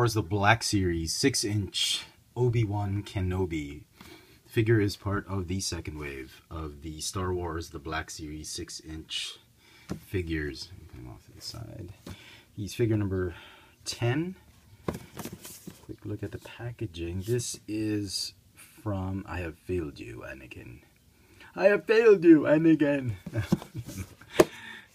Wars The Black Series 6-inch Obi-Wan Kenobi. Figure is part of the second wave of the Star Wars The Black Series 6-inch figures. Put him off to the side. He's figure number 10. Quick look at the packaging. This is from I Have Failed You, Anakin. I have failed you, Anakin.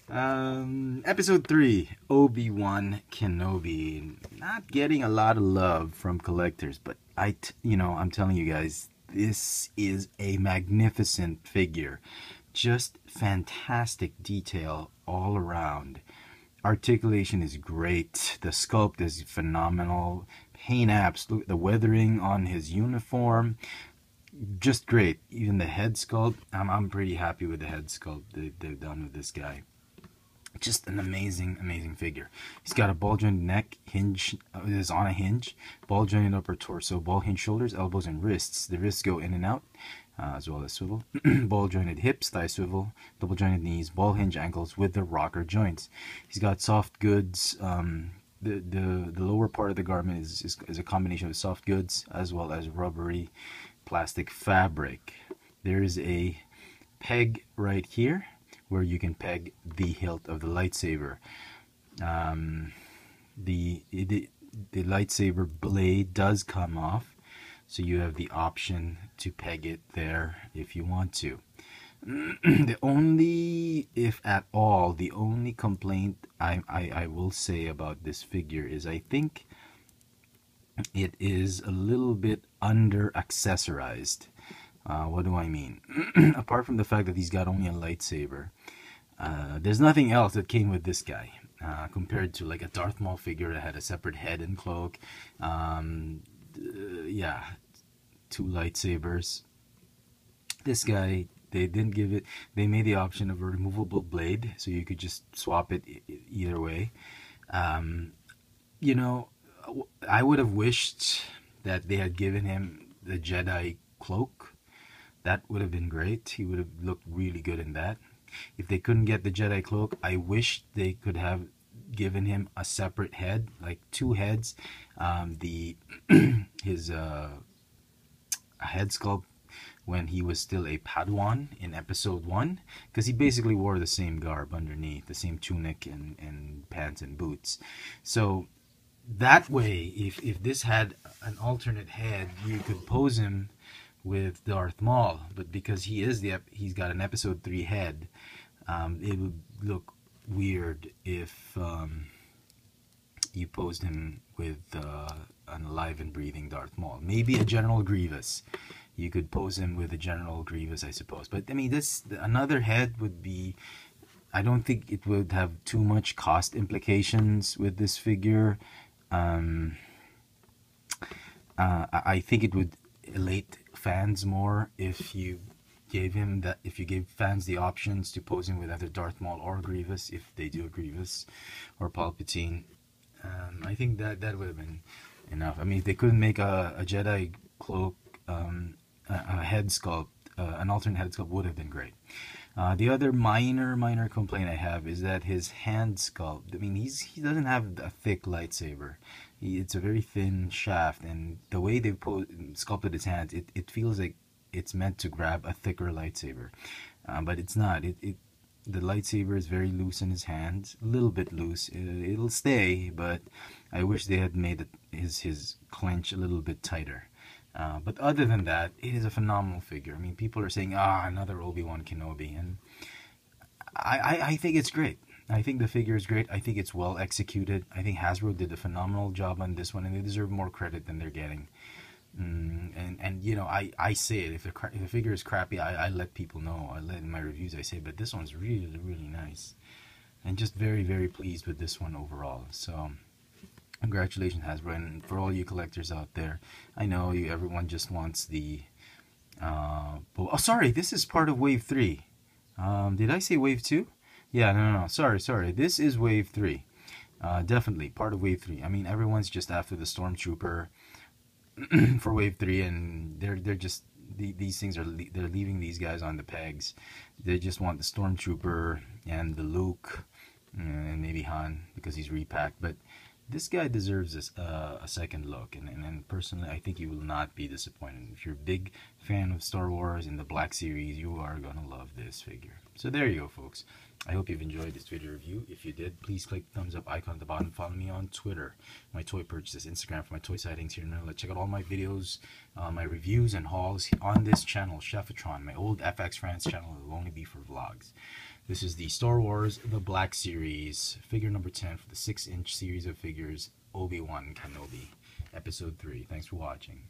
Episode 3, Obi-Wan Kenobi. Not getting a lot of love from collectors, but I'm telling you guys, this is a magnificent figure. Just fantastic detail all around. Articulation is great. The sculpt is phenomenal. Paint apps, look at the weathering on his uniform. Just great. Even the head sculpt, I'm pretty happy with the head sculpt they've done with this guy. Just an amazing figure. He's got a ball jointed neck, hinge is on a hinge, ball jointed upper torso, ball hinge shoulders, elbows, and wrists. The wrists go in and out, as well as swivel. Ball jointed hips, thigh swivel, double jointed knees, ball hinge ankles with the rocker joints. He's got soft goods. The lower part of the garment is a combination of soft goods as well as rubbery plastic fabric. There is a peg right here where you can peg the hilt of the lightsaber. The lightsaber blade does come off, so you have the option to peg it there if you want to. The only, if at all, the only complaint I will say about this figure is I think it is a little bit under accessorized. What do I mean? Apart from the fact that he's got only a lightsaber, there's nothing else that came with this guy compared to like a Darth Maul figure that had a separate head and cloak. Yeah, 2 lightsabers. This guy, they didn't give it. They made the option of a removable blade, so you could just swap it either way. You know, I would have wished that they had given him the Jedi cloak. That would have been great. He would have looked really good in that. If they couldn't get the Jedi cloak, I wish they could have given him a separate head, like 2 heads. His head sculpt when he was still a Padawan in episode 1, because he basically wore the same garb underneath, the same tunic and pants and boots. So that way, if this had an alternate head, you could pose him with Darth Maul, but because he's got an episode 3 head, it would look weird if you posed him with an alive and breathing Darth Maul. Maybe a General Grievous. You could pose him with a General Grievous, I suppose. But I mean, another head would be. I don't think it would have too much cost implications with this figure. I think it would elate fans more if you gave fans the options to pose him with either Darth Maul or Grievous, if they do a Grievous or Palpatine. I think that would have been enough. I mean, if they couldn't make a Jedi cloak, a head sculpt, an alternate head sculpt would have been great. The other minor complaint I have is that his hand sculpt. I mean, he doesn't have a thick lightsaber. It's a very thin shaft, and the way they sculpted his hands, it feels like it's meant to grab a thicker lightsaber, but it's not. The lightsaber is very loose in his hands, a little bit loose. It'll stay, but I wish they had made his clench a little bit tighter. But other than that, it is a phenomenal figure. I mean, people are saying, another Obi-Wan Kenobi, and I think it's great. I think the figure is great. I think it's well executed. I think Hasbro did a phenomenal job on this one, and they deserve more credit than they're getting. And you know, I say it, if the figure is crappy, I let people know. I let in my reviews, I say, but this one's really nice, and just very pleased with this one overall. So congratulations, Hasbro, and for all you collectors out there, I know everyone just wants the sorry, this is part of wave 3. Did I say wave 2? Yeah, no, sorry, this is wave 3. Definitely part of wave 3. I mean, everyone's just after the Stormtrooper for wave 3, and they're just these things they're leaving these guys on the pegs. They just want the Stormtrooper and the Luke and maybe Han because he's repacked, but this guy deserves a second look, and personally, I think you will not be disappointed. If you're a big fan of Star Wars and the Black Series, you are gonna love this figure. So there you go, folks. I hope you've enjoyed this video review. If you did, please click the thumbs up icon at the bottom. Follow me on Twitter, my toy purchases, Instagram for my toy sightings here in Manila. Check out all my videos, my reviews and hauls on this channel, Chefatron. My old FX France channel will only be for vlogs. This is the Star Wars The Black Series, figure number 10 for the 6-inch series of figures, Obi-Wan Kenobi, Episode 3. Thanks for watching.